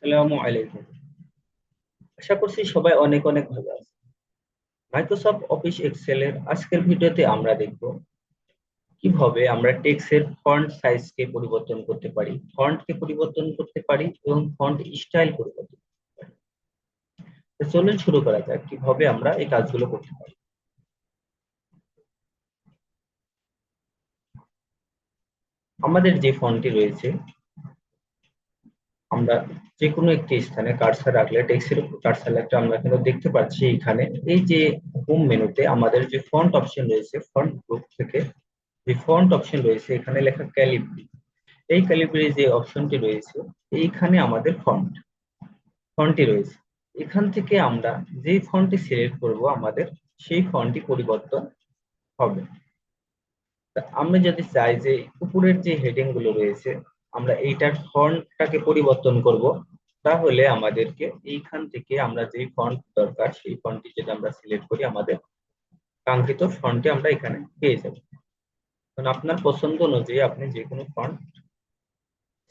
আসসালামু আলাইকুম। আশা করছি সবাই অনেক অনেক ভালো আছে। মাইক্রোসফট অফিস এক্সেল এর আজকের ভিডিওতে আমরা দেখব কিভাবে আমরা টেক্সটের ফন্ট সাইজকে পরিবর্তন করতে পারি, ফন্টকে পরিবর্তন করতে পারি এবং ফন্ট স্টাইল পরিবর্তন করতে পারি। তো চলুন শুরু করা যাক কিভাবে আমরা এই কাজগুলো করতে পারি। আমাদের যে ফন্টটি রয়েছে, আমরা যে কোনো একটি স্থানে কার্সর রাখলে টেক্সটের উপর কার্সর রাখলে আমরা কিন্তু দেখতে পাচ্ছি এখানে এই যে হোম মেনুতে আমাদের যে ফন্ট অপশন রয়েছে, ফন্ট গ্রুপ থেকে যে ফন্ট অপশন রয়েছে এখানে লেখা ক্যালিব্রি। এই ক্যালিব্রি যে অপশনটি রয়েছে এইখানে আমাদের ফন্টটি রয়েছে। এখান থেকে আমরা যে ফন্টটি সিলেক্ট করব আমাদের সেই ফন্টটি পরিবর্তন হবে। তা আমরা যদি চাই যে উপরের যে হেডিং গুলো রয়েছে আমরা এইটার ফন্টটাকে পরিবর্তন করব, তাহলে আমাদেরকে এইখান থেকে আমরা যে ফন্ট দরকার সেই ফন্টটি যদি আমরা সিলেক্ট করি আমাদের কাঙ্ক্ষিত ফন্টটি আমরা এখানে পেয়ে যাব। কারণ আপনার পছন্দ অনুযায়ী আপনি যে কোনো ফন্ট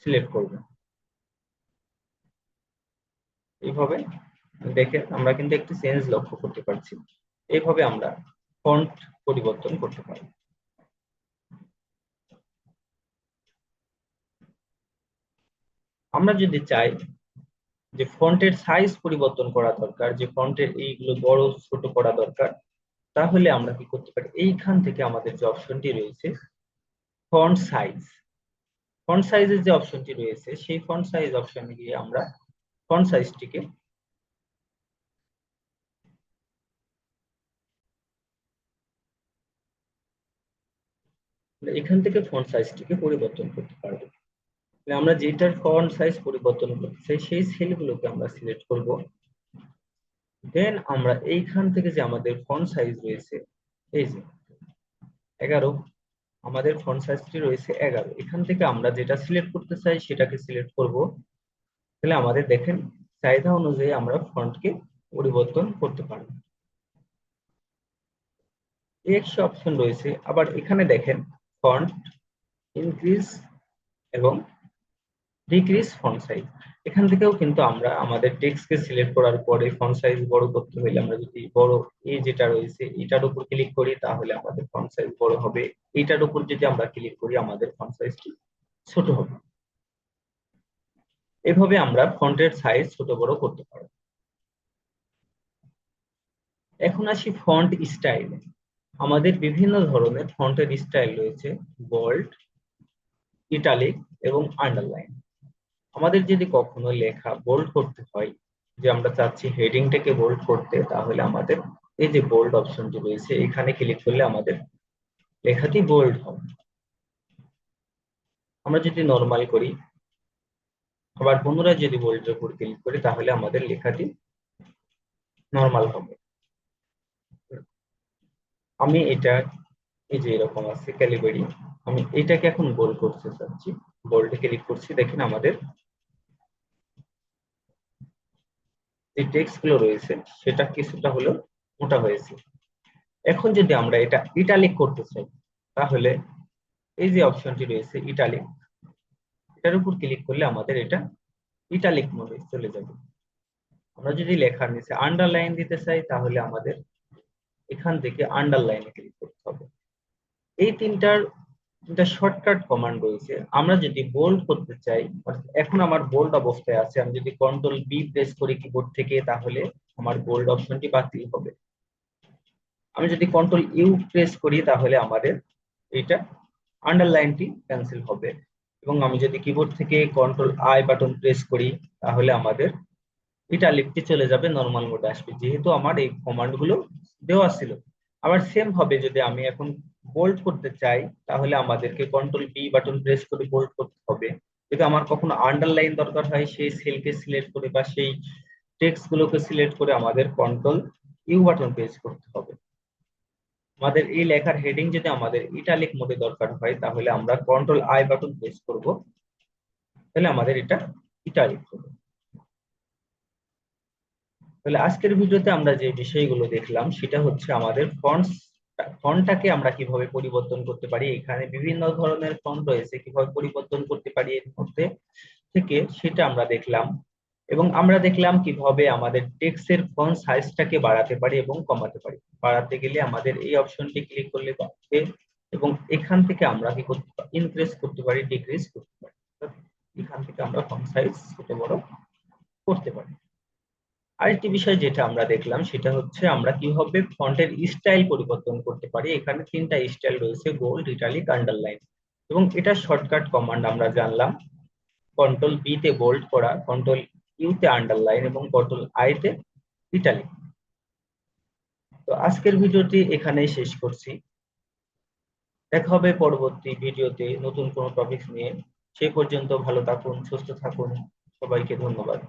সিলেক্ট করবেন। এইভাবে দেখে আমরা কিন্তু একটি চেঞ্জ লক্ষ্য করতে পারছি। এইভাবে আমরা ফন্ট পরিবর্তন করতে পারি। আমরা যদি চাই যে ফন্টের সাইজ পরিবর্তন করা দরকার, যে ফন্টের এইগুলো বড় ছোট করা দরকার, তাহলে আমরা কি করতে পারি, এইখান থেকে আমাদের যে অপশনটি রয়েছে ফন্ট সাইজ, ফন্ট সাইজের যে অপশনটি রয়েছে সেই ফন্ট সাইজ অপশনে গিয়ে আমরা ফন্ট সাইজটিকে এখান থেকে ফন্ট সাইজটিকে পরিবর্তন করতে পারবো। আমরা যেটার ফন্ট সাইজ পরিবর্তন করতে চাই সেই সেলগুলোকে আমরা সিলেক্ট করব। দেন আমরা এইখান থেকে যে আমাদের ফন্ট সাইজ রয়েছে এই যে 11, আমাদের ফন্ট সাইজটি রয়েছে 11, এখান থেকে আমরা যেটা সিলেক্ট করতে চাই সেটাকে সিলেক্ট করব। তাহলে আমাদের দেখেন চাহিদা অনুযায়ী আমরা ফন্টকে পরিবর্তন করতে পারবো। একশো অপশন রয়েছে, আবার এখানে দেখেন ফন্ট ইনক্রিজ এবং ডিক্রিজ ফন্ট সাইজ। এখান থেকেও কিন্তু আমরা আমাদের টেক্সটকে সিলেক্ট করার পরে ফন্ট সাইজ বড় করতে হলে আমরা যদি বড় এই যেটা রয়েছে এটার উপর ক্লিক করি তাহলে আমাদের ফন্ট সাইজ বড় হবে, এটার উপর যদি আমরা ক্লিক করি আমাদের ফন্ট সাইজটি ছোট হবে। এভাবে আমরা ফন্টের সাইজ ছোট বড় করতে পারবো। এখন আসি ফন্ট স্টাইল। আমাদের বিভিন্ন ধরনের ফন্টের স্টাইল রয়েছে, বোল্ড, ইটালিক এবং আন্ডারলাইন। আমাদের যদি কখনো লেখা বোল্ড করতে হয়, যে আমরা চাচ্ছি হেডিংটাকে বোল্ড করতে, তাহলে আমাদের এই যে বোল্ড অপশনটি রয়েছে এখানে ক্লিক করলে আমাদের লেখাটি বোল্ড হবে। আমরা যদি নরমাল করি আবার পুনরায় যদি বোল্ডের উপর ক্লিক করি তাহলে আমাদের লেখাটি নরমাল হবে। আমি এটা এই যে এরকম আছে ক্যালিবারি, আমি এটাকে এখন বোল্ড করতে চাচ্ছি, বোল্ডে ক্লিক করছি, দেখেন আমাদের যে টেক্সট গুলো রয়েছে সেটা কিছুটা হলেও মোটা হয়েছে। এখন যদি আমরা এটা ইটালিক করতে চাই তাহলে এই যে অপশনটি রয়েছে ইটালিক, এটার উপর ক্লিক করলে আমাদের এটা ইটালিক মোডে চলে যাবে। আমরা যদি লেখার নিচে আন্ডারলাইন দিতে চাই তাহলে আমাদের এখান থেকে আন্ডারলাইনে ক্লিক করতে হবে। এই তিনটা শর্টকাট কমান্ড রয়েছে। আমরা যদি বোল্ড করতে চাই, এখন আমার বোল্ড অবস্থায় আছে, আমি যদি কন্ট্রোল বি প্রেস করি কিবোর্ড থেকে তাহলে আমার বোল্ড অপশনটি বাতিল হবে। আমি যদি কন্ট্রোল ইউ প্রেস করি তাহলে আমাদের এইটা আন্ডারলাইনটি ক্যান্সেল হবে। এবং আমি যদি কিবোর্ড থেকে কন্ট্রোল আই বাটন প্রেস করি তাহলে আমাদের ইটালিকটি চলে যাবে, নরমাল মোডে আসবে, যেহেতু আমার এই কমান্ড গুলো দেওয়া ছিল। আবার সেম ভাবে যদি আমি এখন বোল্ড করতে চাই তাহলে আমাদেরকে কন্ট্রোল বি বাটন প্রেস করে বোল্ড করতে হবে। যদি আমার কখনো আন্ডারলাইন দরকার হয় সেই সেলকে সিলেক্ট করে বা সেই টেক্সট গুলোকে সিলেক্ট করে আমাদের কন্ট্রোল ইউ বাটন প্রেস করতে হবে। আমাদের এই লেখার হেডিং যদি আমাদের ইটালিক মোডে দরকার হয় তাহলে আমরা কন্ট্রোল আই বাটন প্রেস করব, তাহলে আমাদের এটা ইটালিক হবে। তাহলে আজকের ভিডিওতে আমরা যে বিষয়গুলো দেখলাম সেটা হচ্ছে আমাদের ফন্টটাকে আমরা কিভাবে পরিবর্তন করতে পারি, এখানে বিভিন্ন ধরনের ফন্ট রয়েছে কিভাবে পরিবর্তন করতে পারি এর মধ্যে থেকে সেটা আমরা দেখলাম। এবং আমরা দেখলাম কিভাবে আমাদের টেক্সটের ফন্ট সাইজটাকে বাড়াতে পারি এবং কমাতে পারি। বাড়াতে গেলে আমাদের এই অপশনটি ক্লিক করলে বাড়বে, এবং এখান থেকে আমরা কি করতে পারি, ইনক্রিজ করতে পারি, ডিক্রিজ করতে পারি। এখান থেকে আমরা ফন্ট সাইজ ছোট বড় করতে পারি। আরেকটি বিষয় যেটা আমরা দেখলাম সেটা হচ্ছে আমরা কিভাবে ফন্টের স্টাইল পরিবর্তন করতে পারি। এখানে তিনটা স্টাইল রয়েছে, বোল্ড, ইটালিক, আন্ডারলাইন, এবং এটা শর্টকাট কমান্ড আমরা জানলাম। কন্ট্রোল বি তে বোল্ড করা, কন্ট্রোল ইউ তে আন্ডারলাইন, এবং কন্ট্রোল আই তে ইটালিক। তো আজকের ভিডিওটি এখানেই শেষ করছি। দেখা হবে পরবর্তী ভিডিওতে নতুন কোনো টপিক নিয়ে। সেই পর্যন্ত ভালো থাকুন, সুস্থ থাকুন। সবাইকে ধন্যবাদ।